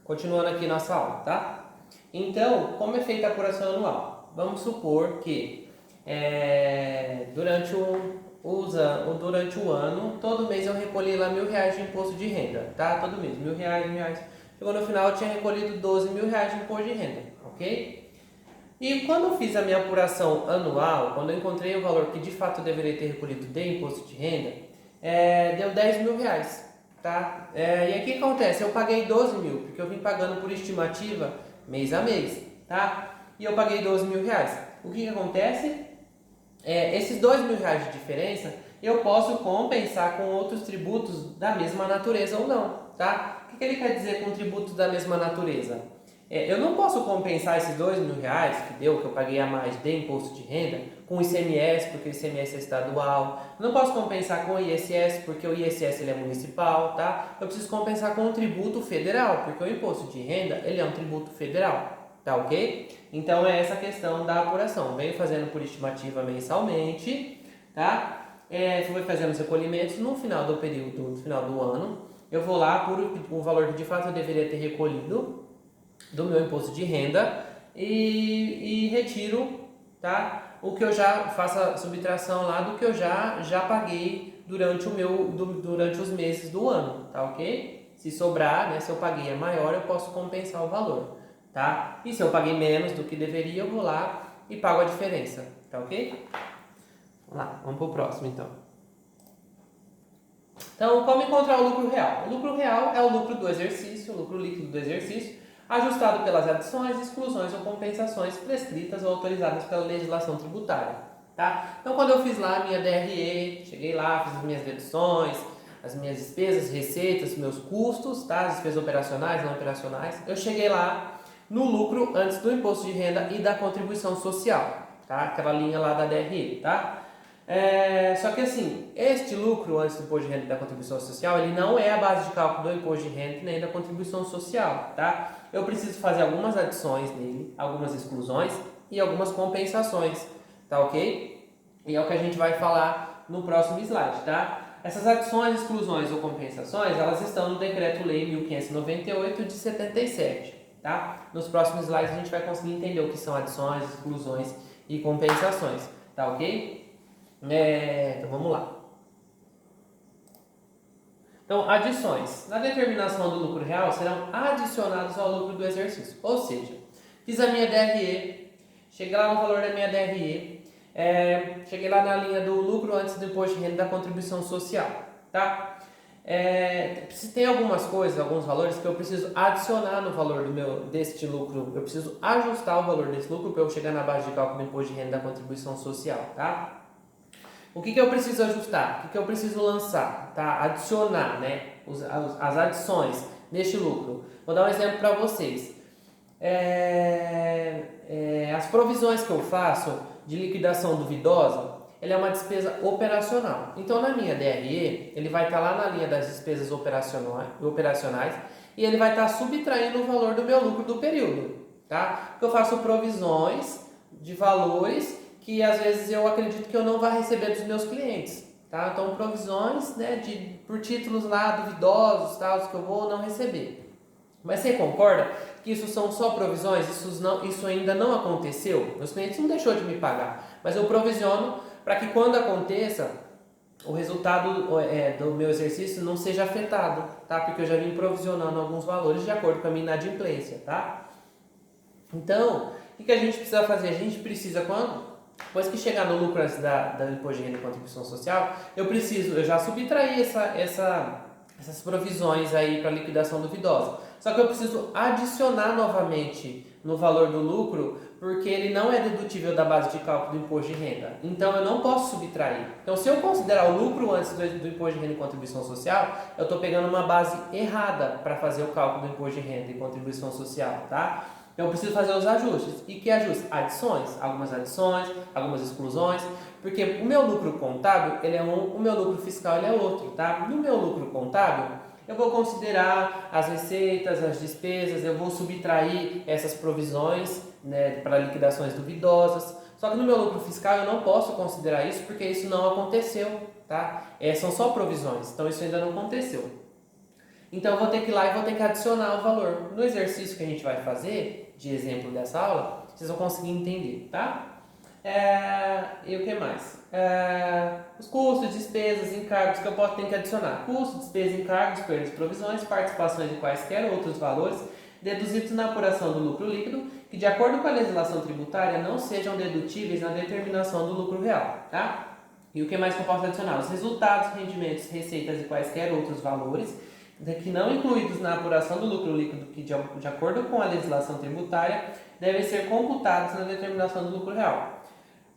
Continuando aqui nossa aula, tá? Então, como é feita a apuração anual? Vamos supor que durante o ano, todo mês eu recolhi lá R$ 1.000 de imposto de renda, tá? Todo mês, R$ 1.000, R$ 1.000. Chegou no final, eu tinha recolhido R$ 12.000 de imposto de renda, ok? E quando eu fiz a minha apuração anual, quando eu encontrei o valor que de fato eu deveria ter recolhido de imposto de renda, deu R$ 10.000, tá? E aí o que acontece? Eu paguei 12 mil, porque eu vim pagando por estimativa mês a mês, tá? E eu paguei R$ 12.000. O que acontece? Esses R$ 2.000 de diferença eu posso compensar com outros tributos da mesma natureza ou não, tá? O que ele quer dizer com tributos da mesma natureza? Eu não posso compensar esses R$ 2.000 que eu paguei a mais de imposto de renda com o ICMS, porque o ICMS é estadual. Eu não posso compensar com o ISS, porque o ISS ele é municipal, tá? Eu preciso compensar com o tributo federal, porque o imposto de renda ele é um tributo federal. Tá ok? Então é essa questão da apuração. Venho fazendo por estimativa mensalmente, tá? Vou fazendo os recolhimentos no final do período, no final do ano. Eu vou lá por o valor que de fato eu deveria ter recolhido do meu imposto de renda e retiro, tá? O que eu já faço a subtração lá do que eu já paguei durante os meses do ano, tá ok? Se sobrar, né? Se eu paguei a maior, eu posso compensar o valor, tá? E se eu paguei menos do que deveria, eu vou lá e pago a diferença, tá ok? Vamos lá, vamos pro próximo então. Então, como encontrar o lucro real? O lucro real é o lucro do exercício, o lucro líquido do exercício, ajustado pelas adições, exclusões ou compensações prescritas ou autorizadas pela legislação tributária, tá? Então, quando eu fiz lá a minha DRE, cheguei lá, fiz as minhas deduções, as minhas despesas, receitas, meus custos, tá? As despesas operacionais, não operacionais, eu cheguei lá no lucro antes do imposto de renda e da contribuição social, tá? Aquela linha lá da DRE, tá? Só que assim, este lucro antes do imposto de renda e da contribuição social, ele não é a base de cálculo do imposto de renda nem da contribuição social, tá? Eu preciso fazer algumas adições nele, algumas exclusões e algumas compensações, tá ok? E é o que a gente vai falar no próximo slide, tá? Essas adições, exclusões ou compensações, elas estão no Decreto-Lei 1598 de 77, tá? Nos próximos slides a gente vai conseguir entender o que são adições, exclusões e compensações, tá ok? Então vamos lá. Então, adições. Na determinação do lucro real serão adicionados ao lucro do exercício. Ou seja, fiz a minha DRE, cheguei lá no valor da minha DRE, cheguei lá na linha do lucro antes do imposto de renda da contribuição social, tá? Tem algumas coisas, alguns valores que eu preciso adicionar no valor deste lucro. Eu preciso ajustar o valor desse lucro para eu chegar na base de cálculo do imposto de renda da contribuição social, tá? O que eu preciso ajustar? O que eu preciso lançar? Tá? Adicionar, né? As adições neste lucro. Vou dar um exemplo para vocês. As provisões que eu faço de liquidação duvidosa, ela é uma despesa operacional. Então, na minha DRE, ele vai estar lá na linha das despesas operacionais e ele vai estar subtraindo o valor do meu lucro do período. Tá? Porque eu faço provisões de valores que às vezes eu acredito que eu não vou receber dos meus clientes, tá? Então provisões, né, por títulos lá duvidosos, tal, que eu vou não receber. Mas você concorda que isso são só provisões? Isso ainda não aconteceu? Meus clientes não deixou de me pagar, mas eu provisiono para que quando aconteça o resultado do meu exercício não seja afetado, tá? Porque eu já vim provisionando alguns valores de acordo com a minha inadimplência, tá? Então, o que a gente precisa fazer? A gente precisa depois que chegar no lucro antes da imposto de renda e contribuição social, eu já subtraí essas provisões aí para liquidação duvidosa. Só que eu preciso adicionar novamente no valor do lucro, porque ele não é dedutível da base de cálculo do imposto de renda. Então eu não posso subtrair. Então se eu considerar o lucro antes do imposto de renda e contribuição social, eu estou pegando uma base errada para fazer o cálculo do imposto de renda e contribuição social, tá? Então eu preciso fazer os ajustes. E que ajustes? Adições, algumas exclusões, porque o meu lucro contábil, ele é o meu lucro fiscal ele é outro, tá? No meu lucro contábil, eu vou considerar as receitas, as despesas, eu vou subtrair essas provisões, né, para liquidações duvidosas. Só que no meu lucro fiscal eu não posso considerar isso porque isso não aconteceu, tá? São só provisões, então isso ainda não aconteceu. Então eu vou ter que ir lá e vou ter que adicionar o valor. No exercício que a gente vai fazer, de exemplo dessa aula, vocês vão conseguir entender, tá? E o que mais? Os custos, despesas, encargos que eu posso ter que adicionar. Custos, despesas, encargos, perdas e provisões, participações de quaisquer outros valores deduzidos na apuração do lucro líquido que, de acordo com a legislação tributária, não sejam dedutíveis na determinação do lucro real, tá? E o que mais que eu posso adicionar? Os resultados, rendimentos, receitas e quaisquer outros valores que não incluídos na apuração do lucro líquido que, de acordo com a legislação tributária, devem ser computados na determinação do lucro real.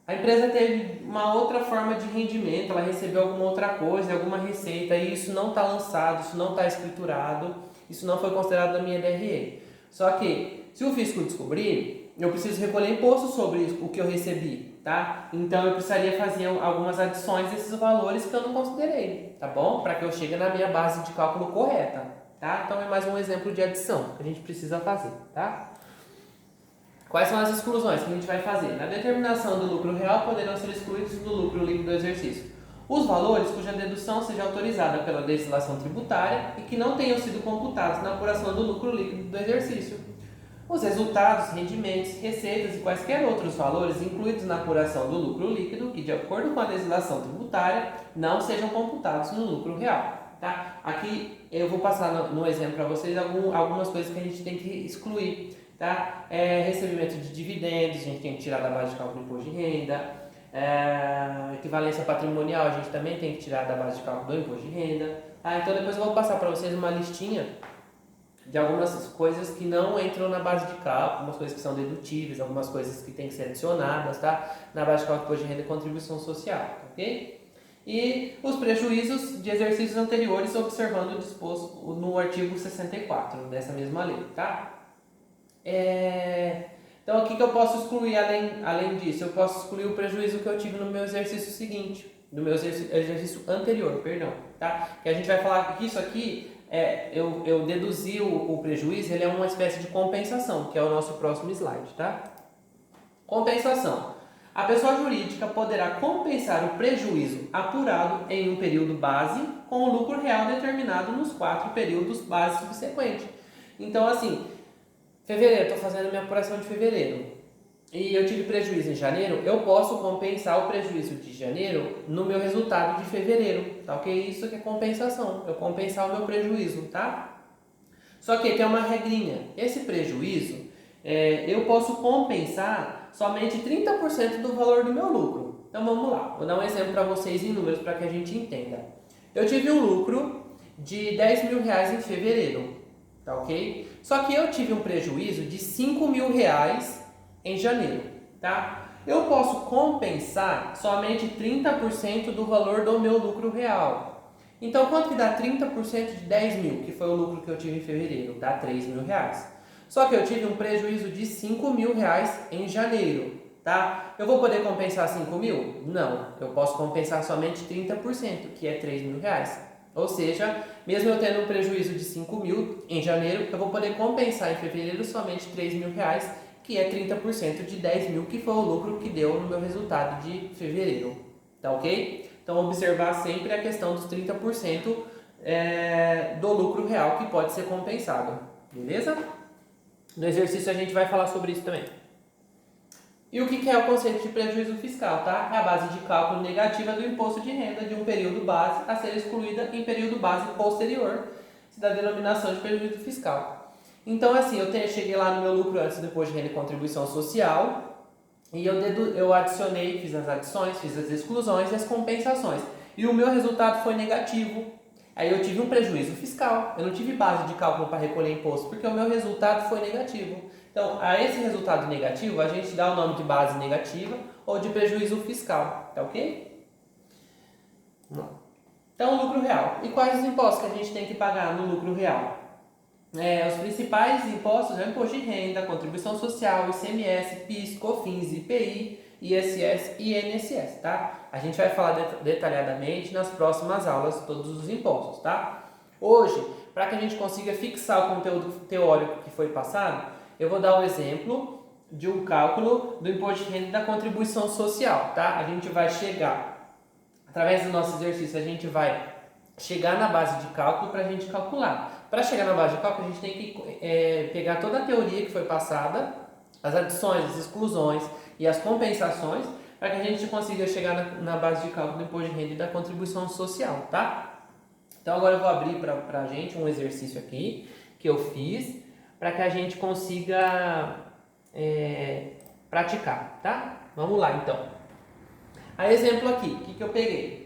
A empresa teve uma outra forma de rendimento, ela recebeu alguma outra coisa, alguma receita, e isso não está lançado, isso não está escriturado, isso não foi considerado na minha DRE. Só que, se o fisco descobrir, eu preciso recolher imposto sobre o que eu recebi, tá? Então eu precisaria fazer algumas adições desses valores que eu não considerei, tá bom? Para que eu chegue na minha base de cálculo correta, tá? Então é mais um exemplo de adição que a gente precisa fazer, tá? Quais são as exclusões que a gente vai fazer? Na determinação do lucro real poderão ser excluídos do lucro líquido do exercício os valores cuja dedução seja autorizada pela legislação tributária e que não tenham sido computados na apuração do lucro líquido do exercício. Os resultados, rendimentos, receitas e quaisquer outros valores incluídos na apuração do lucro líquido que, de acordo com a legislação tributária, não sejam computados no lucro real. Tá? Aqui eu vou passar no exemplo para vocês algumas coisas que a gente tem que excluir. Tá? Recebimento de dividendos, a gente tem que tirar da base de cálculo do imposto de renda. Equivalência patrimonial, a gente também tem que tirar da base de cálculo do imposto de renda. Tá? Então depois eu vou passar para vocês uma listinha de algumas coisas que não entram na base de cálculo, algumas coisas que são dedutíveis, algumas coisas que têm que ser adicionadas, tá? Na base de cálculo do imposto de renda e contribuição social, ok? E os prejuízos de exercícios anteriores, observando o disposto no artigo 64 dessa mesma lei, tá? Então, o que eu posso excluir além disso? Eu posso excluir o prejuízo que eu tive no meu exercício seguinte, no meu exercício anterior, perdão, tá? Que a gente vai falar que isso aqui, eu deduzi o prejuízo, ele é uma espécie de compensação, que é o nosso próximo slide, tá? Compensação. A pessoa jurídica poderá compensar o prejuízo apurado em um período base com o lucro real determinado nos 4 períodos base subsequentes. Então, assim, fevereiro, estou fazendo minha apuração de fevereiro e eu tive prejuízo em janeiro, eu posso compensar o prejuízo de janeiro no meu resultado de fevereiro, tá ok? Isso que é compensação, eu compensar o meu prejuízo, tá? Só que tem uma regrinha, esse prejuízo eu posso compensar somente 30% do valor do meu lucro. Então vamos lá, vou dar um exemplo para vocês em números para que a gente entenda. Eu tive um lucro de 10 mil reais em fevereiro. Tá ok? Só que eu tive um prejuízo de 5 mil reais em janeiro, tá? Eu posso compensar somente 30% do valor do meu lucro real. Então, quanto que dá 30% de 10 mil, que foi o lucro que eu tive em fevereiro? Dá 3 mil reais. Só que eu tive um prejuízo de 5 mil reais em janeiro, tá? Eu vou poder compensar 5 mil? Não, eu posso compensar somente 30%, que é 3 mil reais. Ou seja, mesmo eu tendo um prejuízo de 5 mil em janeiro, eu vou poder compensar em fevereiro somente 3 mil reais, que é 30% de 10 mil, que foi o lucro que deu no meu resultado de fevereiro. Tá ok? Então, observar sempre a questão dos 30% do lucro real que pode ser compensado. Beleza? No exercício a gente vai falar sobre isso também. E o que é o conceito de prejuízo fiscal, tá? É a base de cálculo negativa do imposto de renda de um período base a ser excluída em período base posterior, da denominação de prejuízo fiscal. Então, assim, cheguei lá no meu lucro antes e depois de renda e contribuição social, e eu adicionei, fiz as adições, fiz as exclusões e as compensações. E o meu resultado foi negativo. Aí eu tive um prejuízo fiscal, eu não tive base de cálculo para recolher imposto, porque o meu resultado foi negativo. Então, a esse resultado negativo, a gente dá o nome de base negativa ou de prejuízo fiscal, tá ok? Não. Então, lucro real. E quais os impostos que a gente tem que pagar no lucro real? Os principais impostos é o imposto de renda, contribuição social, ICMS, PIS, COFINS, IPI, ISS e INSS, tá? A gente vai falar detalhadamente nas próximas aulas todos os impostos, tá? Hoje, para que a gente consiga fixar o conteúdo teórico que foi passado, eu vou dar o exemplo de um cálculo do imposto de renda e da contribuição social, tá? A gente vai chegar, através do nosso exercício, a gente vai chegar na base de cálculo para a gente calcular. Para chegar na base de cálculo, a gente tem que pegar toda a teoria que foi passada, as adições, as exclusões e as compensações, para que a gente consiga chegar na base de cálculo do imposto de renda e da contribuição social, tá? Então agora eu vou abrir para a gente um exercício aqui que eu fiz para que a gente consiga praticar, tá? Vamos lá então. A exemplo aqui, o que eu peguei?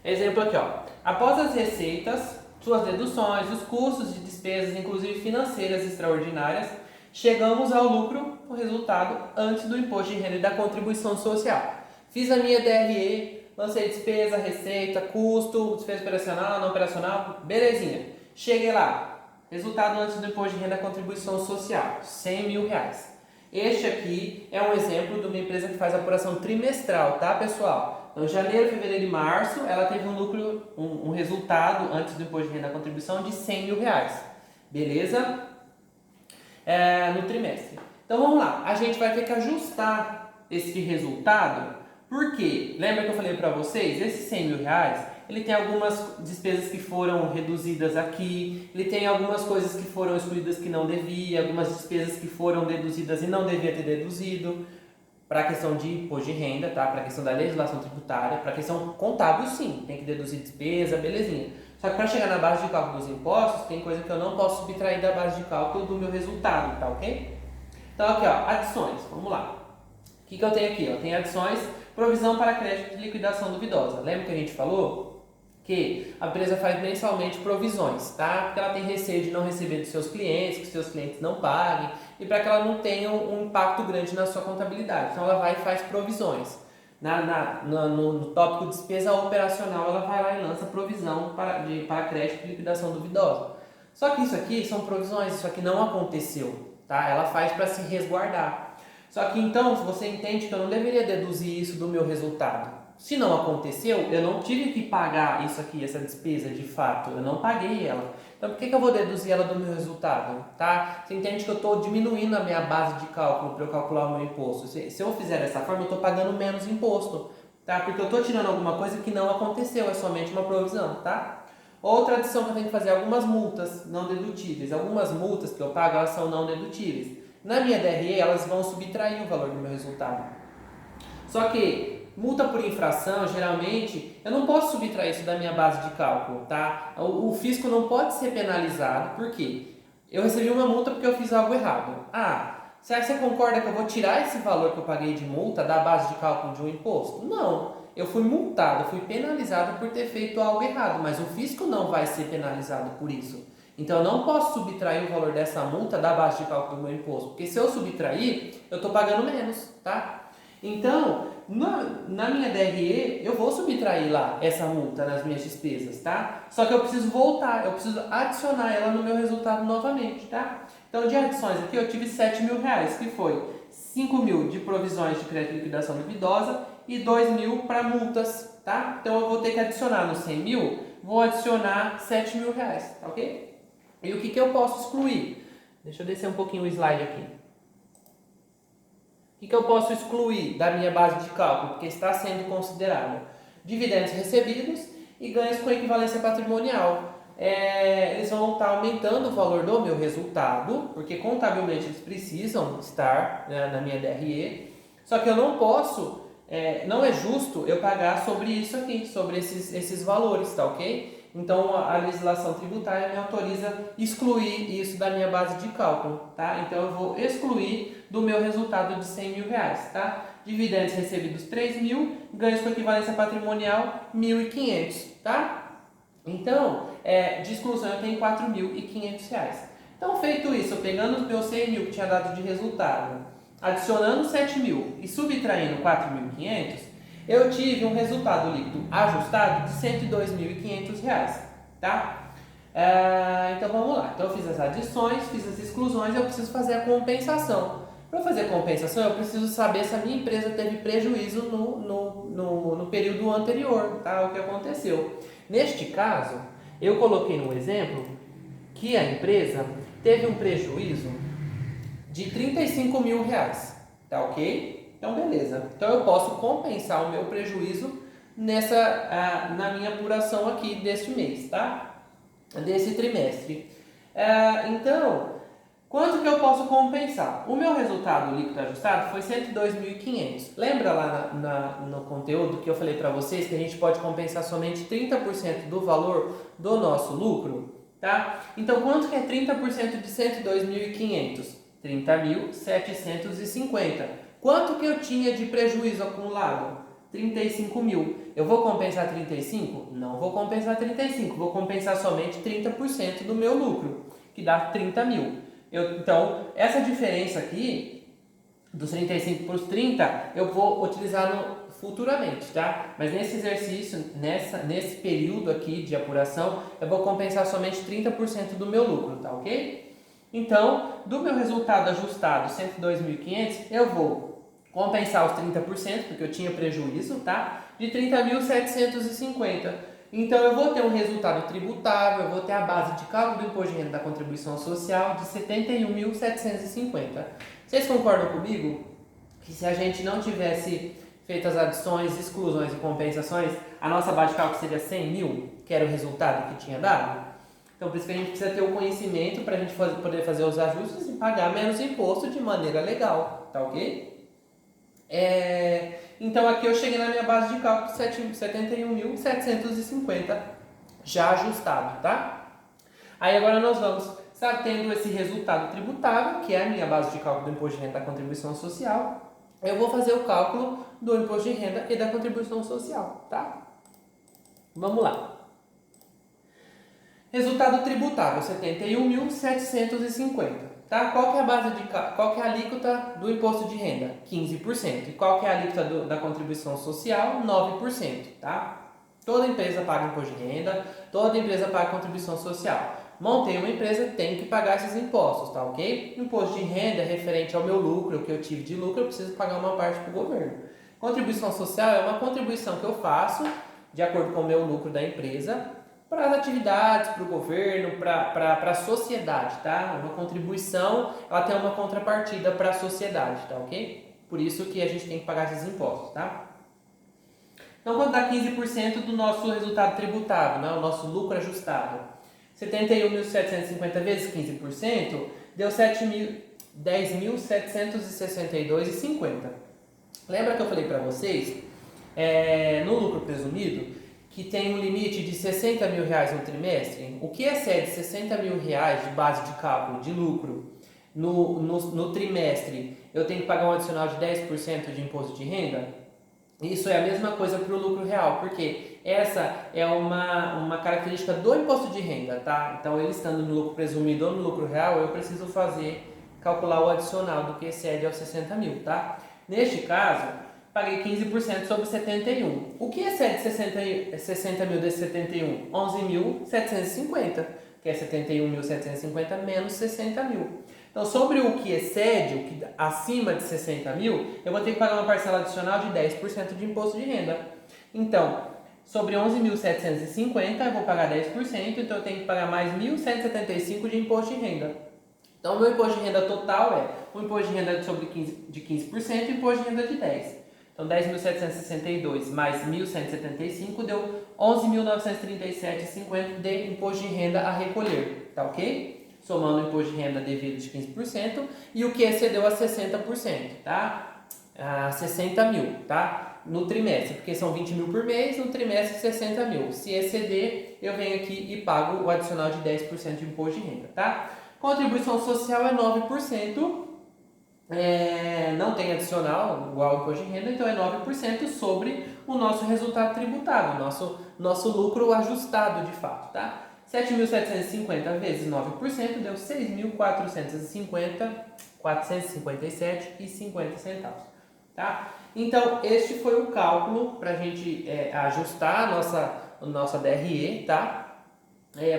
Exemplo aqui, ó. Após as receitas, suas deduções, os custos de despesas, inclusive financeiras extraordinárias, chegamos ao lucro, o resultado, antes do imposto de renda e da contribuição social. Fiz a minha DRE, lancei despesa, receita, custo, despesa operacional, não operacional, belezinha. Cheguei lá, resultado antes do imposto de renda e da contribuição social, R$100 mil. Este aqui é um exemplo de uma empresa que faz apuração trimestral, tá, pessoal? Então, janeiro, fevereiro e março, ela teve um lucro, um resultado antes do imposto de renda da contribuição de R$100 mil. Beleza? No trimestre. Então, vamos lá. A gente vai ter que ajustar esse resultado. Por quê? Lembra que eu falei para vocês? Esses R$100 mil, ele tem algumas despesas que foram reduzidas aqui, ele tem algumas coisas que foram excluídas que não devia, algumas despesas que foram deduzidas e não devia ter deduzido. Para a questão de imposto de renda, tá? Para a questão da legislação tributária, para a questão contábil, sim, tem que deduzir despesa, belezinha. Só que para chegar na base de cálculo dos impostos, tem coisa que eu não posso subtrair da base de cálculo do meu resultado, tá ok? Então aqui, ó, adições, vamos lá. O que eu tenho aqui? Eu tenho adições, provisão para crédito de liquidação duvidosa. Lembra que a gente falou que a empresa faz mensalmente provisões, tá? Porque ela tem receio de não receber dos seus clientes, que os seus clientes não paguem, e para que ela não tenha um impacto grande na sua contabilidade. Então ela vai e faz provisões. No tópico despesa operacional, ela vai lá e lança provisão para crédito de liquidação duvidosa. Só que isso aqui são provisões, isso aqui não aconteceu, tá? Ela faz para se resguardar. Só que então você entende que eu não deveria deduzir isso do meu resultado. Se não aconteceu, eu não tive que pagar isso aqui, essa despesa de fato, eu não paguei ela. Então por que eu vou deduzir ela do meu resultado? Tá? Você entende que eu estou diminuindo a minha base de cálculo para eu calcular o meu imposto. Se eu fizer dessa forma, eu estou pagando menos imposto. Tá? Porque eu estou tirando alguma coisa que não aconteceu, é somente uma provisão. Tá? Outra adição que eu tenho que fazer é algumas multas não dedutíveis. Algumas multas que eu pago, elas são não dedutíveis. Na minha DRE, elas vão subtrair o valor do meu resultado. Só que multa por infração, geralmente, eu não posso subtrair isso da minha base de cálculo, tá? O fisco não pode ser penalizado, por quê? Eu recebi uma multa porque eu fiz algo errado. Será que você concorda que eu vou tirar esse valor que eu paguei de multa da base de cálculo de um imposto? Não. Eu fui multado, fui penalizado por ter feito algo errado, mas o fisco não vai ser penalizado por isso. Então eu não posso subtrair o valor dessa multa da base de cálculo do meu imposto, porque se eu subtrair, eu estou pagando menos, tá? Então, na minha DRE, eu vou subtrair lá essa multa nas minhas despesas, tá? Só que eu preciso voltar, eu preciso adicionar ela no meu resultado novamente, tá? Então, de adições aqui, eu tive R$7 mil, que foi 5 mil de provisões de crédito de liquidação duvidosa e 2 mil para multas, tá? Então, eu vou ter que adicionar nos 100 mil, vou adicionar R$7 mil, tá ok? E o que eu posso excluir? Deixa eu descer um pouquinho o slide aqui. O que eu posso excluir da minha base de cálculo, porque está sendo considerado? Dividendos recebidos e ganhos com equivalência patrimonial. Eles vão estar aumentando o valor do meu resultado, porque contabilmente eles precisam estar, né, na minha DRE, só que eu não posso, não é justo eu pagar sobre isso aqui, sobre esses valores, tá ok? Então a legislação tributária me autoriza excluir isso da minha base de cálculo, tá? Então eu vou excluir do meu resultado de R$100 mil, tá? Dividendos recebidos 3 mil, ganhos com equivalência patrimonial 1.500, tá? Então, de exclusão eu tenho R$4.500. Então, feito isso, eu pegando os meus 100 mil que tinha dado de resultado, adicionando 7 mil e subtraindo 4.500, eu tive um resultado líquido ajustado de R$102.500, tá? Então vamos lá. Então eu fiz as adições, fiz as exclusões, eu preciso fazer a compensação. Para fazer a compensação, eu preciso saber se a minha empresa teve prejuízo no período anterior, tá? O que aconteceu. Neste caso, eu coloquei no exemplo que a empresa teve um prejuízo de R$35 mil, tá ok? Então, beleza. Então, eu posso compensar o meu prejuízo na minha apuração aqui deste mês, tá? Desse trimestre. Então, quanto que eu posso compensar? O meu resultado líquido ajustado foi 102.500. Lembra lá no conteúdo que eu falei para vocês que a gente pode compensar somente 30% do valor do nosso lucro? Tá? Então, quanto que é 30% de 102.500? 30.750. Quanto que eu tinha de prejuízo acumulado? 35 mil. Eu vou compensar 35? Não vou compensar 35. Vou compensar somente 30% do meu lucro, que dá 30 mil. Então, essa diferença aqui, dos 35 para os 30, eu vou utilizar futuramente, tá? Mas nesse exercício, nesse período aqui de apuração, eu vou compensar somente 30% do meu lucro, tá ok? Então, do meu resultado ajustado, 102.500, eu vou compensar os 30%, porque eu tinha prejuízo, tá? De 30.750. Então, eu vou ter um resultado tributável, eu vou ter a base de cálculo do imposto de renda da contribuição social de 71.750. Vocês concordam comigo que se a gente não tivesse feito as adições, exclusões e compensações, a nossa base de cálculo seria 100 mil, que era o resultado que tinha dado? Então, por isso que a gente precisa ter o conhecimento para a gente poder fazer os ajustes e pagar menos imposto de maneira legal, tá ok? Então, aqui eu cheguei na minha base de cálculo 71.750 já ajustado, tá? Aí agora nós vamos, tendo esse resultado tributável, que é a minha base de cálculo do imposto de renda da contribuição social, eu vou fazer o cálculo do imposto de renda e da contribuição social, tá? Vamos lá. Resultado tributável, 71.750, tá? Qual que é a qual que é a alíquota do imposto de renda? 15%. E qual que é a alíquota da contribuição social? 9%, tá? Toda empresa paga imposto de renda, toda empresa paga contribuição social. Montei uma empresa, tem que pagar esses impostos, tá ok? Imposto de renda é referente ao meu lucro, o que eu tive de lucro, eu preciso pagar uma parte para o governo. Contribuição social é uma contribuição que eu faço, de acordo com o meu lucro da empresa, para as atividades, para o governo, para a sociedade, tá? Uma contribuição, ela tem uma contrapartida para a sociedade, tá ok? Por isso que a gente tem que pagar esses impostos, tá? Então, quanto dá 15% do nosso resultado tributável, né? O nosso lucro ajustado? 71.750 vezes 15% deu 10.762,50. Lembra que eu falei para vocês, no lucro presumido, que tem um limite de 60 mil reais no trimestre? O que excede 60 mil reais de base de cálculo de lucro no trimestre, eu tenho que pagar um adicional de 10% de imposto de renda? Isso é a mesma coisa para o lucro real, porque essa é uma característica do imposto de renda, tá? Então, ele estando no lucro presumido ou no lucro real, eu preciso calcular o adicional do que excede aos 60 mil, tá? Neste caso, paguei 15% sobre 71. O que excede 60 mil desses 71? 11.750, que é 71.750 menos 60 mil. Então, sobre o que excede, o que acima de 60 mil, eu vou ter que pagar uma parcela adicional de 10% de imposto de renda. Então, sobre 11.750, eu vou pagar 10%, então eu tenho que pagar mais 1.175 de imposto de renda. Então, o meu imposto de renda total é o imposto de renda de 15% e o imposto de renda de 10%. Então, 10.762 mais 1.175 deu 11.937,50 de imposto de renda a recolher, tá ok? Somando o imposto de renda devido de 15% e o que excedeu a 60%, tá? 60 mil, tá? No trimestre, porque são 20 mil por mês, no trimestre 60 mil. Se exceder, eu venho aqui e pago o adicional de 10% de imposto de renda, tá? Contribuição social é 9%, não tem adicional igual ao imposto de renda, então é 9% sobre o nosso resultado tributável, nosso lucro ajustado de fato, tá? 7.750 vezes 9% deu 6.457,50 centavos, tá? Então, este foi o cálculo para a gente ajustar a nossa DRE, tá?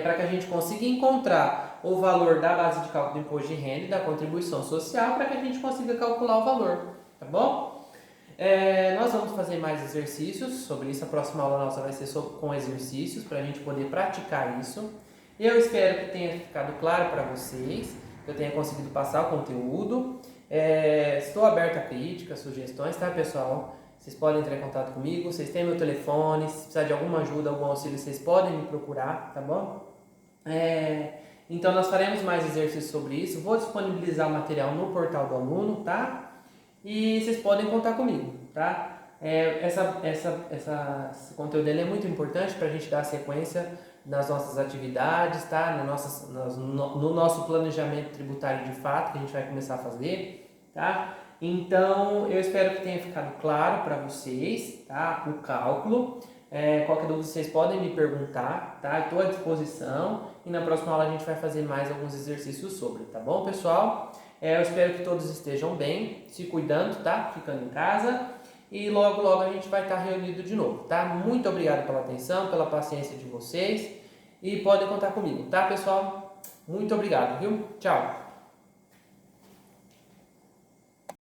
Para que a gente consiga encontrar o valor da base de cálculo do imposto de renda e da contribuição social para que a gente consiga calcular o valor, tá bom? Nós vamos fazer mais exercícios sobre isso. A próxima aula nossa vai ser com exercícios para a gente poder praticar isso. Eu espero que tenha ficado claro para vocês, que eu tenha conseguido passar o conteúdo. Estou aberto a críticas, sugestões, tá, pessoal? vocês podem entrar em contato comigo, vocês têm meu telefone, se precisar de alguma ajuda, algum auxílio, vocês podem me procurar, tá bom? Então nós faremos mais exercícios sobre isso, vou disponibilizar o material no portal do aluno, tá? E vocês podem contar comigo, tá? Esse conteúdo dele é muito importante para a gente dar sequência nas nossas atividades, tá? No nosso planejamento tributário de fato, que a gente vai começar a fazer, tá? Então, eu espero que tenha ficado claro para vocês, tá? O cálculo. Qualquer dúvida vocês podem me perguntar, tá? Estou à disposição e na próxima aula a gente vai fazer mais alguns exercícios sobre, tá bom, pessoal? Eu espero que todos estejam bem, se cuidando, tá? Ficando em casa e logo, logo a gente vai estar reunido de novo, tá? Muito obrigado pela atenção, pela paciência de vocês e podem contar comigo, tá, pessoal? Muito obrigado, viu? Tchau!